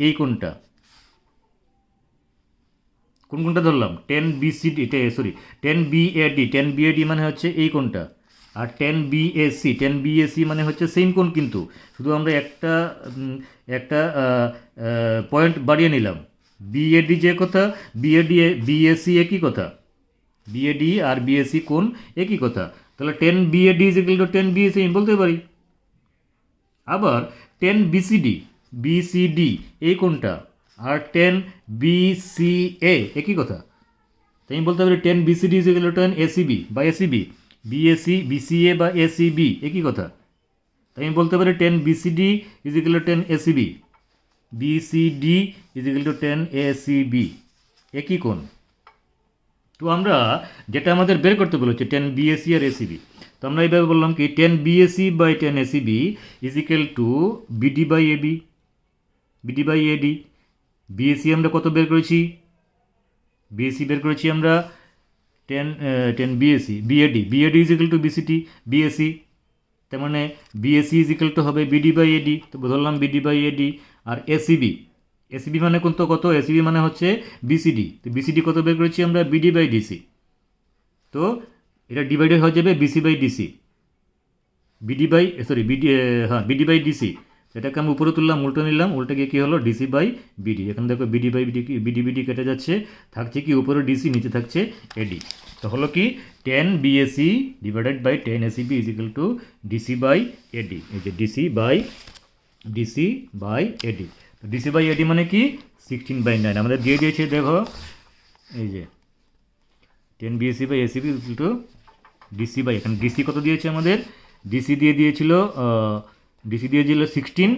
এই কোণটা, কোনটা ধরলাম? 10BAD মানে হচ্ছে এই কোণটা, আর 10BAC মানে হচ্ছে সেম কোণ, কিন্তু শুধু আমরা একটা পয়েন্ট বাড়িয়ে নিলাম, বিএডি যে কথা, বিএডি বিএসি একই কথা, বিএডি আর বিএসি কোন একই কথা। তাহলে 10 BAD is equal two 10 BAC আমি বলতে পারি। আবার 10 বিসিডি, বিসিডি এই কোনটা, আর 10 বিসিএ একই কথা। তাই আমি বলতে পারি 10 BCD is equal two 10 ACB বা এসিবি, বিএসি বিসিএ বা এসিবি একই কথা। তাই আমি বলতে পারি 10 BCD is equal two 10 ACB, BCD is equal two 10 ACB একই কোণ। তো আমরা যেটা আমাদের বের করতে বলেছে 10 বিএসি আর এসিবি, তো আমরা এইভাবে বললাম কি 10 BAC by 10 ACB is equal to BD by AB, BD by AD. BAC আমরা কত বের করেছি, বিএসি বের করেছি আমরা 10 BAC, BAD, BAD is equal to BCT BAC, তার মানে বিএসি ইজ ইকুয়াল টু হবে বিডি বাই এডি, তো ধরলাম বিডি বাই এডি। আর এসিবি, এসিবি মানে কোন তো কত, এসিবি মানে হচ্ছে বিসিডি, তো বিসিডি কত বের করেছি আমরা বিডি বাই ডিসি, তো এটা ডিভাইডেড হয়ে যাবে BC by DC, BD by BD, হ্যাঁ বিডি বাই ডিসি। এটাকে আমি উপরে তুললাম, উল্টো নিলাম, উল্টে গিয়ে কী হলো ডিসি বাই বিডি। এখানে দেখো BD by BD, BD BD কেটে যাচ্ছে, থাকছে কি উপরে ডিসি, নিচে থাকছে এডি। তো হলো কি 10 BAC divided by 10 ACB is equal to DC by AD. এই যে ডিসি বাই এডি, তো ডিসি বাই এডি মানে কি 16/9 আমাদের দিয়ে দিয়েছে। দেখো এই যে 10 BAC by ACB equal to DC by, এখানে ডিসি কত দিয়েছে আমাদের, ডিসি দিয়ে দিয়েছিল 16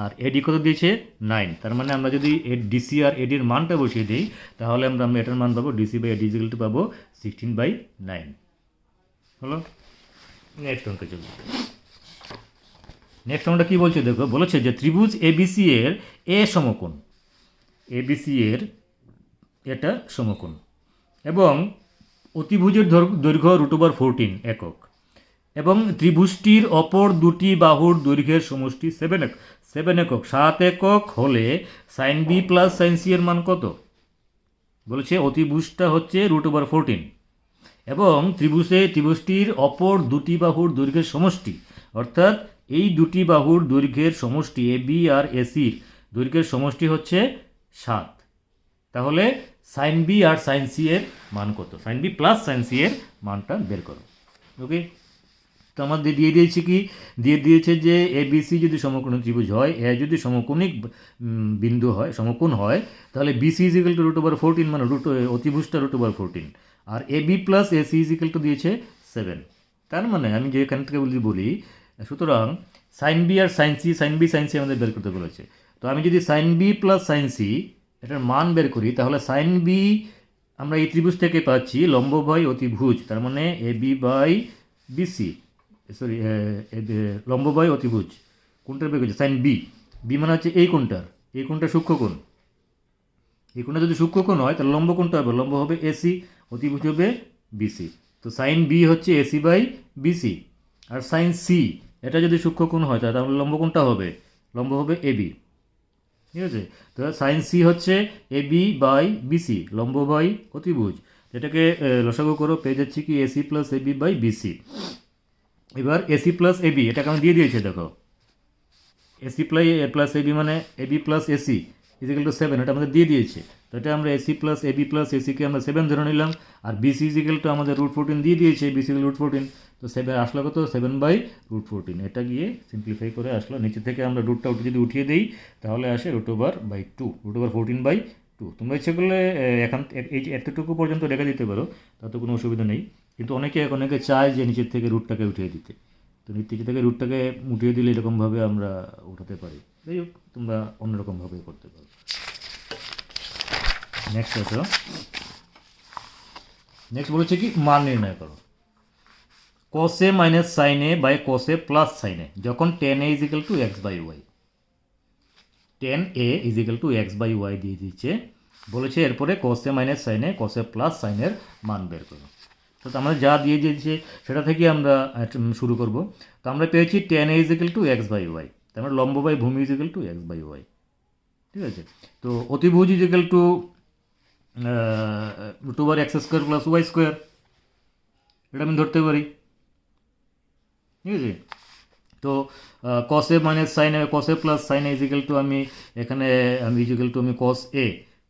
আর এডি কত দিয়েছে 9। তার মানে আমরা যদি ডিসি আর এডির মানটা বসিয়ে দিই তাহলে আমরা এটার মান পাবো DC by AD equal to পাবো 16/9। হলো, নেক্সট অঙ্কে চলবে। নেক্সট অঙ্কটা কী বলছে দেখো, বলেছে যে ত্রিভুজ এবিসি এর এ সমকোণ, এবিসি এর এটা সমকোণ এবং অতিভুজের দৈর্ঘ্য √14 একক এবং ত্রিভুজটির অপর দুটি বাহুর দৈর্ঘ্যের সমষ্টি 7 একক 7 একক হলে sine B plus sine C এর মান কত? বলেছে অতিভুজটা হচ্ছে √14 এবং ত্রিভুজটির অপর দুটি বাহুর দৈর্ঘ্যের সমষ্টি, অর্থাৎ এই দুটি বাহুর দৈর্ঘ্যের সমষ্টি এ বি আর এসির দৈর্ঘ্যের সমষ্টি হচ্ছে 7। তাহলে সাইন বি আর সাইন সি এর মান কত? Sine B plus sine C এর মানটা বের করো। ওকে, তো আমাদের দিয়ে দিয়েছে যে এ বি সি যদি সমকোণী ত্রিভুজ হয়, এ যদি সমকোণিক বিন্দু হয়, সমকোণ হয়, তাহলে বিসি ইজ ইকুয়াল টু √14 মানে অতিভুজটা √14 আর A B plus A C is equal to দিয়েছে 7। তার মানে আমি যে এখান থেকে বলি সুতরাং সাইন বি আর sine C, sine B sine C আমাদের বের করতে বলেছে। তো আমি যদি sine B plus sine C এটার মান বের করি তাহলে সাইন বি আমরা এই ত্রিভুজ থেকে পাচ্ছি লম্ব বাই অতিভুজ, তার মানে এ বি বাই বিসি, লম্ব বাই অতিভুজ কোনটার বের করছে সাইন বি, বি মানে হচ্ছে এই কোণটা সূক্ষ্মকোণ, এই কোণটা যদি সূক্ষ্মকোণ হয় তাহলে লম্ব কোণটা হবে, লম্ব হবে এসি, অতিভুজ হবে বিসি। তো সাইন বি হচ্ছে এসি বাই বিসি আর সাইন সি এটা যদি সূক্ষ্মকোণ হয় তাহলে লম্ব কোণটা হবে, লম্ব হবে এবি। ঠিক আছে, তো সাইন সি হচ্ছে এ বি বাই বিসি, লম্ব বাই অতিভুজ, এটাকে লসাগু করো, পেয়ে যাচ্ছি কি AC plus AB by BC. এবার এসি প্লাস এবি এটাকে আমি দিয়ে দিয়েছি, দেখো এসি প্লাস এবি মানে AB plus AC is equal to 7, এটা আমাদের দিয়ে দিয়েছে। তো এটা আমরা এসি প্লাস এবি প্লাস এসিকে আমরা 7 ধরে নিলাম আর বিসি ইজ ইকুয়াল টু আমাদের √14 দিয়ে দিয়েছে, বিসি √14, তো 7 আসলো কত 7/√14, এটা গিয়ে সিম্পলিফাই করে আসলো, নিচে থেকে আমরা রুটটা যদি উঠিয়ে দিই তাহলে আসে √2, √14/2। তোমরা ইচ্ছে করলে এখন এই এতটুকু পর্যন্ত রেখে দিতে পারো, তাতে কোনো অসুবিধা নেই, কিন্তু অনেকে চায় যে নিচের থেকে রুটটাকে উঠিয়ে দিতে, তো নিচে থেকে রুটটাকে উঠিয়ে দিলে এরকমভাবে আমরা উঠাতে পারি। যাই হোক, তোমরা অন্যরকমভাবে করতে পারো। নেক্সট বলেছে কি মান নির্ণয় করো cos a minus sine A by cos a plus sine A যখন tan a is equal to x by y, tan a is equal to x by y দিয়ে দিচ্ছে, বলেছে এরপরে cos a minus sine A cos a plus sine এর মান বের করো। তো আমরা যা দিয়ে দিয়েছে সেটা থেকে আমরা শুরু করব। তো আমরা পেয়েছি tan a is equal to x by Y, তার মানে লম্ব বাই ভূমি is equal to x by Y. ঠিক আছে, তো অতিভুজ is equal two √x² plus y², এটা আমি ধরতে পারি। ঠিক আছে, তো cos a minus sine A cos a plus sine A is equal to আমি এখানে ইজ ইকুয়াল টু আমি cos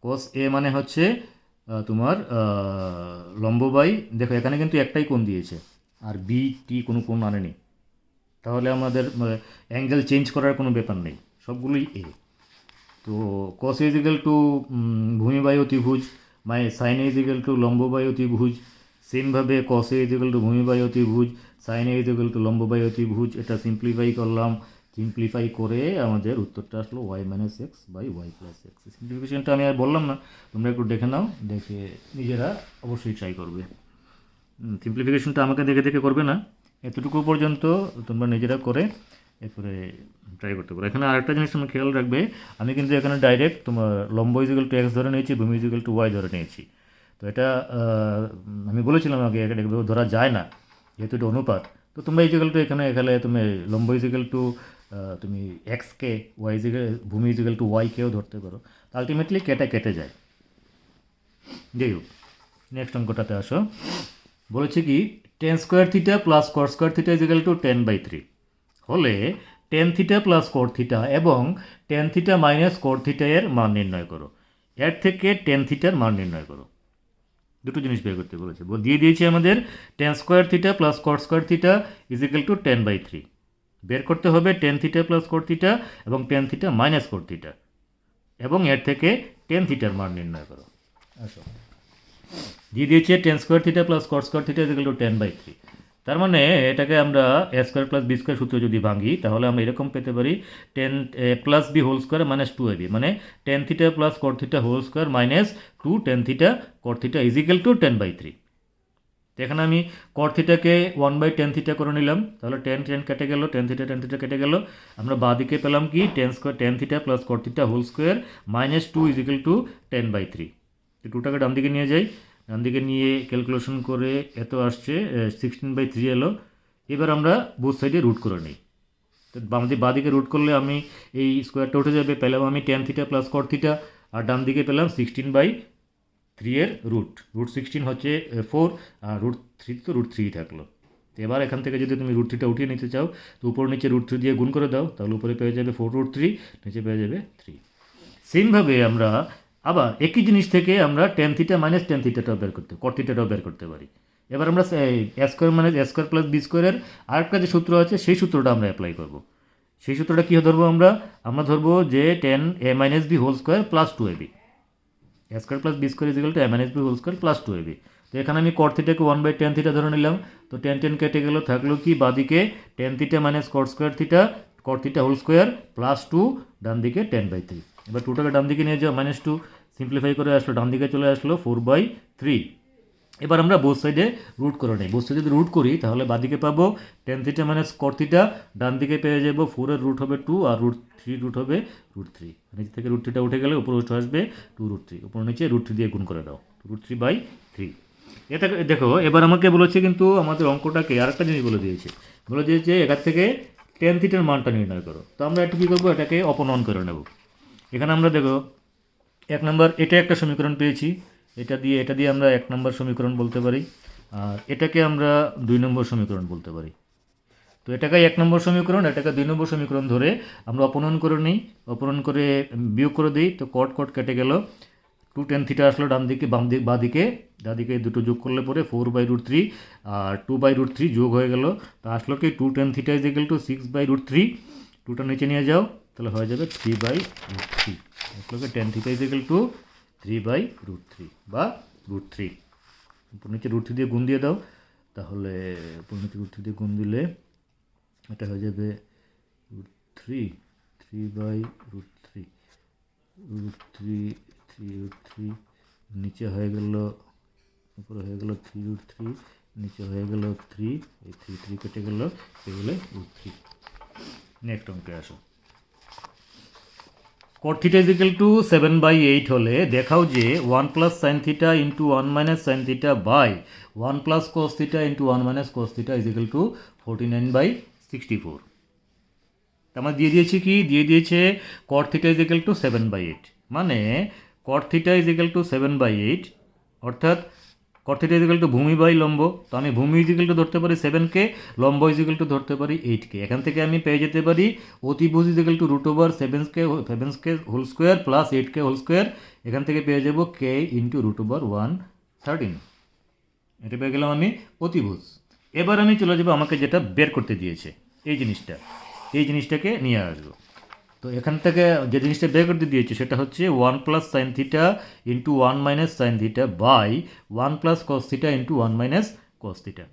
cos A মানে হচ্ছে তোমার লম্ব বাই, দেখো এখানে কিন্তু একটাই কোণ দিয়েছে আর বি টি কোনো কোণ আনেনি, তাহলে আমাদের অ্যাঙ্গেল চেঞ্জ করার কোনো ব্যাপার নেই, সবগুলোই এ। তো cos A is equal to ভূমি বাই অতিভুজ, sin A is equal to লম্ব বাই অতিভুজ, সেমভাবে cos A is equal to ভূমি বাই অতিভুজ, sin A is equal to লম্ব বাই অতিভুজ। এটা সিম্পলিফাই করলাম, সিম্পলিফাই করে আমাদের উত্তরটা আসলো y minus x by y plus x. সিম্পলিফিকেশনটা আমি আর বললাম না, তোমরা একটু দেখে নাও, দেখে নিজেরা অবশ্যই ট্রাই করবে। সিম্পলিফিকেশনটা আমাকে দেখে দেখে করবে না, এতটুকু পর্যন্ত তোমরা নিজেরা করে এরপরে ট্রাই করতে পারো। এখানে আরেকটা জিনিস তোমরা খেয়াল রাখবে, আমি কিন্তু এখানে ডাইরেক্ট তোমার লম্ব ইজিক্যাল টু এক্স ধরে নিয়েছি, ভূমি ইজিক্যাল টু ওয়াই ধরে নিয়েছি। তো এটা আমি বলেছিলাম আগে, এটা ধরা যায় না যেহেতু এটা অনুপাত। তো তোমরা ইজিক্যাল টু এখানে এখানে তুমি লম্ব ইজিক্যাল টু তুমি এক্সকে, ওয়াই ইজিক্যাল ভূমি ইজিক্যাল টু ওয়াইকেও ধরতে পারো, আলটিমেটলি কেটে যায়। যাই হোক, নেক্সট অঙ্কটাতে আসো। বলেছে কি tan square theta plus cot square theta is equal to 10/3 হলে tan theta plus cot theta এবং tan theta minus cot theta এর মান নির্ণয় করো। এর থেকে টেন থিটার মান নির্ণয় করো, দুটো জিনিস বের করতে বলেছে। দিয়ে দিয়েছে আমাদের tan square theta plus cot square theta is equal to 10/3। বের করতে হবে tan theta plus cot theta এবং tan theta minus cot theta, এবং এর থেকে টেন থিটার মান নির্ণয় করো। আসো, দিয়ে দিয়েছে tan square theta plus cot square theta is equal to 10/3। তার মানে এটাকে আমরা A square plus B square সূত্র যদি ভাঙি, তাহলে আমরা এরকম পেতে পারি tan plus B whole square minus 2ab, মানে tan theta plus cot theta whole square minus 2 tan theta cot theta is equal to 10/3। তো এখানে আমি কট থিটাকে 1/10 থিটা করে নিলাম, তাহলে টেন কেটে গেল, টেন থিটা কেটে গেল। আমরা বাঁ দিকে পেলাম কি tan theta plus cot theta whole square minus 2 is equal to 10/3। তো 2টাকে ডান দিকে নিয়ে যাই, ডান দিকে নিয়ে ক্যালকুলেশন করে এত আসছে 16/3 এলো। এবার আমরা বোথ সাইডে রুট করে নিই। তো বাঁ দিকে রুট করলে আমি এই স্কোয়ারটা উঠে যাবে, পেলাম আমি tan theta plus cot theta, আর ডান দিকে পেলাম 16/3 এর রুট 16 হচ্ছে 4, আর √3 তো √3 থাকলো। তো এবার এখান থেকে যদি তুমি √3টা উঠিয়ে নিতে চাও, তো উপর নিচে √3 দিয়ে গুণ করে দাও, তাহলে উপরে পেয়ে যাবে 4√3, নিচে পেয়ে যাবে 3। সেমভাবে আমরা আবার একই জিনিস থেকে আমরা টেন থিটা মাইনাস টেন থিটাটাও বের করতে, কট থিটাটাও বের করতে পারি। এবার আমরা A square minus A square plus B স্কোয়ারের আরেকটা যে সূত্র আছে সেই সূত্রটা আমরা অ্যাপ্লাই করব। সেই সূত্রটা কী ধরবো আমরা ধরবো যে টেন A minus B whole square plus 2ab, A square plus B square is equal to A minus B whole square plus 2ab। তো এখানে আমি কট থিটাকে 1/10 থিটা ধরে নিলাম, তো টেন কেটে গেল, থাকলো কি বাদিকে tan theta minus cot square theta, cot theta whole square plus 2, ডান দিকে 10/3। এবার 2টাকে ডান দিকে নিয়ে যাও, -2 সিম্পলিফাই করে আসলো, ডান দিকে চলে আসলো 4/3। এবার আমরা বোথ সাইডে রুট করে নিই। বোথ সাইডে যদি রুট করি তাহলে বাদিকে পাবো tan theta minus cot theta, ডান দিকে পেয়ে যাবো 4-এর রুট হবে 2 আর √3 রুট হবে √3। নিচে থেকে √3টা উঠে গেলে উপরে আসবে 2√3, উপর নিচে √3 দিয়ে গুণ করে দাও, 2√3/3। এটা দেখো, এবার আমাকে বলেছে কিন্তু আমাদের অঙ্কটাকে আরেকটা জিনিস বলে দিয়েছে এখান থেকে টেন থিটার মানটা নির্ণয় করো। তো আমরা একটু কী করবো, এটাকে অপনয়ন করে নেব। এখানে আমরা দেখো 1 নম্বর, এটা একটা সমীকরণ পেয়েছি, এটা দিয়ে আমরা 1 নম্বর সমীকরণ বলতে পারি, আর এটাকে আমরা 2 নম্বর সমীকরণ বলতে পারি। তো এটাকে 1 নম্বর সমীকরণ, এটাকে 2 নম্বর সমীকরণ ধরে আমরা অপনয়ন করে নিই, অপনয়ন করে বিয়োগ করে দিই। তো কট কেটে গেল, 2 টেন থিটা আসলো ডান দিকে, বাঁ দিকে দুটো যোগ করলে পরে 4/√3 আর 2/√3 যোগ হয়ে গেল। তো আসলো কি 2 টেন থিটা ইজিক্যাল টু 6/√3, 2টা নিচে নিয়ে যাও, তাহলে হয়ে যাবে 3/√3। আসলো কি টেন থিটা ইজিক্যাল টু 3/√3 বা √3। উপর নিচে √3 দিয়ে গুণ দিয়ে দাও, তাহলে উপর নিচে √3 দিয়ে গুণ দিলে এটা হয়ে যাবে √3, 3/√3, নিচে হয়ে গেল, উপরে হয়ে গেল 3√3, নিচে হয়ে গেল 3, এই 3 কেটে গেল, এগুলো √3। নেক্সট অঙ্কে আসো। cot থিটা ইজিক্যাল টু 7/8 হলে দেখাও যে 1 plus sine theta into 1 minus sine theta by 1 plus cos theta into 1 minus cos theta is equal to 49/64। আমার দিয়ে দিয়েছে cot থিটা ইজিক্যাল টু 7/8, মানে cot থিটা ইজিক্যাল টু 7/8, অর্থাৎ কট থিটা ইজিক্যাল টু ভূমি by লম্ব, তো আমি ভূমি ইজিক্যাল টু ধরতে পারি 7K, লম্ব ইজিক্যাল টু ধরতে পারি 8K। এখান থেকে আমি পেয়ে যেতে পারি অতিভুজ is equal to √7K whole square plus 8K whole square. এখান থেকে পেয়ে যাব K ইন্টু √113। এটা পেয়ে গেলাম আমি অতিভুজ। এবার আমি চলে যাবো আমাকে যেটা বের করতে দিয়েছে এই জিনিসটাকে নিয়ে আসবো। তো এখান থেকে যে জিনিসটা বের করতে দিয়েছে সেটা হচ্ছে 1 plus sine theta into 1 minus sine theta by 1 plus cos theta into 1 minus cos theta.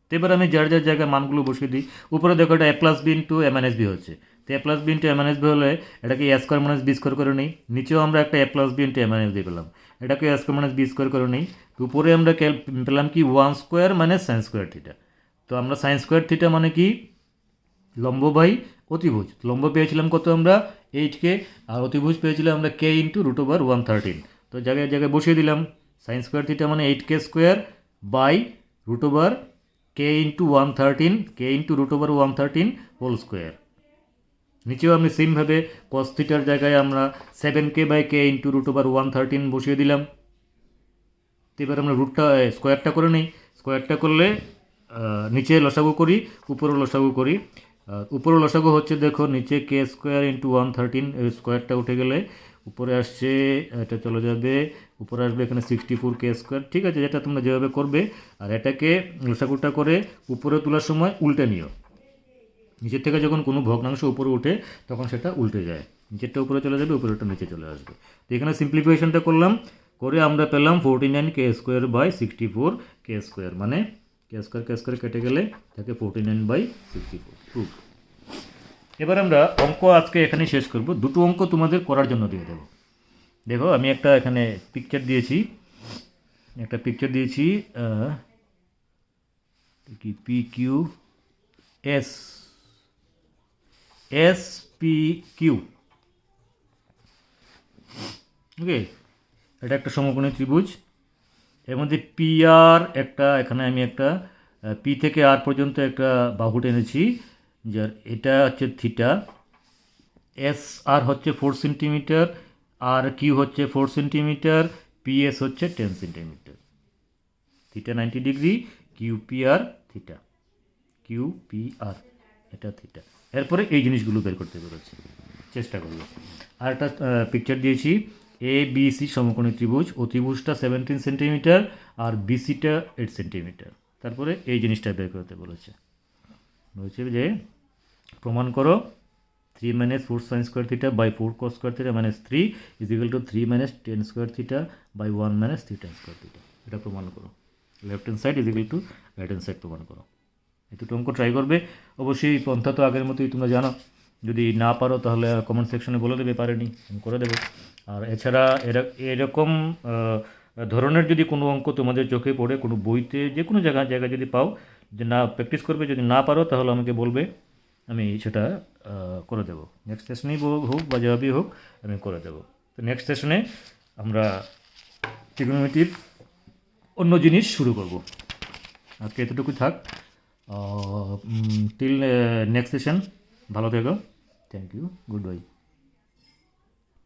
তো এবার আমি যার জায়গায় মানগুলো বসিয়ে দিই। উপরে দেখো এটা a plus B into A minus B হচ্ছে, তো A plus B into A minus B হলে এটাকে A square minus B square করে নিই। নিচেও আমরা একটা A plus B into A minus B পেলাম, এটাকে A square minus B square করে নিই। তো উপরে আমরা পেলাম কি 1 square minus sine square theta. তো আমরা সাইন স্কোয়ার থিটা মানে কি লম্ব বাই অতিভুজ। লম্ব পেয়েছিলাম কত আমরা 8K, আর অতিভুজ পেয়েছিলাম আমরা K ইন্টু √113। তো জায়গায় জায়গায় বসিয়ে দিলাম। সাইন স্কোয়ার থিটা মানে 8K square by √K into 113, K into √113 whole square. নিচেও আমি সেমভাবে কস থিটার জায়গায় আমরা 7K বাই K ইন্টু √113 বসিয়ে দিলাম। তো এবার আমরা স্কোয়ারটা করে নিই। স্কোয়ারটা করলে নিচে লসাগু করি, উপরেও লসাগু করি। উপরে লসাগু হচ্ছে দেখো নিচে K স্কোয়ার ইন্টু 113, স্কোয়ারটা উঠে গেলে উপরে আসছে, এটা চলে যাবে, উপরে আসবে এখানে 64K স্কোয়ার। ঠিক আছে, যেটা তোমরা যেভাবে করবে। আর এটাকে লসাগুটা করে উপরে তোলার সময় উল্টে নিও। নিচের থেকে যখন কোনো ভগ্নাংশ উপরে উঠে তখন সেটা উল্টে যায়, নিচেরটা উপরে চলে যাবে, উপরেরটা নিচে চলে আসবে। তো এখানে সিম্পলিফিকেশনটা করলাম, করে আমরা পেলাম 49K square by 64K square, মানে K স্কোয়ার কেটে গেলে থাকে 49/64। এবার আমরা অঙ্ক আজকে এখানে শেষ করব। দুটো অঙ্ক তোমাদের করার জন্য দিয়ে দেবো। দেখো আমি একটা এখানে পিকচার দিয়েছি, কি PQSPQ, ওকে। এটা একটা সমকোণী ত্রিভুজ, এর মধ্যে PR একটা, এখানে আমি একটা P থেকে R পর্যন্ত একটা বাহু টেনেছি, যার এটা হচ্ছে থিটা, SR হচ্ছে 4 সেন্টিমিটার, RQ হচ্ছে 4 সেন্টিমিটার, PS হচ্ছে 10 centimetre. Theta 90 degree, QPR theta, QPR এটা থিটা। এরপরে এই জিনিসগুলো বের করতে পেরেছি, চেষ্টা করব। আর একটা পিকচার দিয়েছি, ABC সমকোণী ত্রিভুজ, অতিভুজটা 17 সেন্টিমিটার আর BCটা 8 সেন্টিমিটার। তারপরে এই জিনিসটা বের করতে বলেছে যে প্রমাণ করো 3 minus 4 sine square theta by 4 cos square theta minus 3 is equal to 3 minus 10 square theta by 1 minus 3 tan square theta. এটা প্রমাণ করো। Left hand side is equal to right hand side প্রমাণ করো। এই দুটো অঙ্ক ট্রাই করবে। অবশ্যই পন্থা তো আগের মতোই তোমরা জানো, যদি না পারো তাহলে কমেন্ট সেকশনে বলে দেবে, পারেনি, আমি করে দেবো। আর এছাড়া এরকম ধরনের যদি কোনো অঙ্ক তোমাদের চোখে পড়ে, কোনো বইতে যে কোনো জায়গায় যদি পাও, যে না প্র্যাকটিস করবে, যদি না পারো তাহলে আমাকে বলবে, আমি সেটা করে দেবো। নেক্সট সেশনেই হোক বা যেভাবেই হোক আমি করে দেবো। তো নেক্সট সেশনে আমরা ত্রিকোণমিতির অন্য জিনিস শুরু করব। আজকে এতটুকু থাক, টিল নেক্সট সেশন। ভালো থেকো, থ্যাংক ইউ, গুড বাই।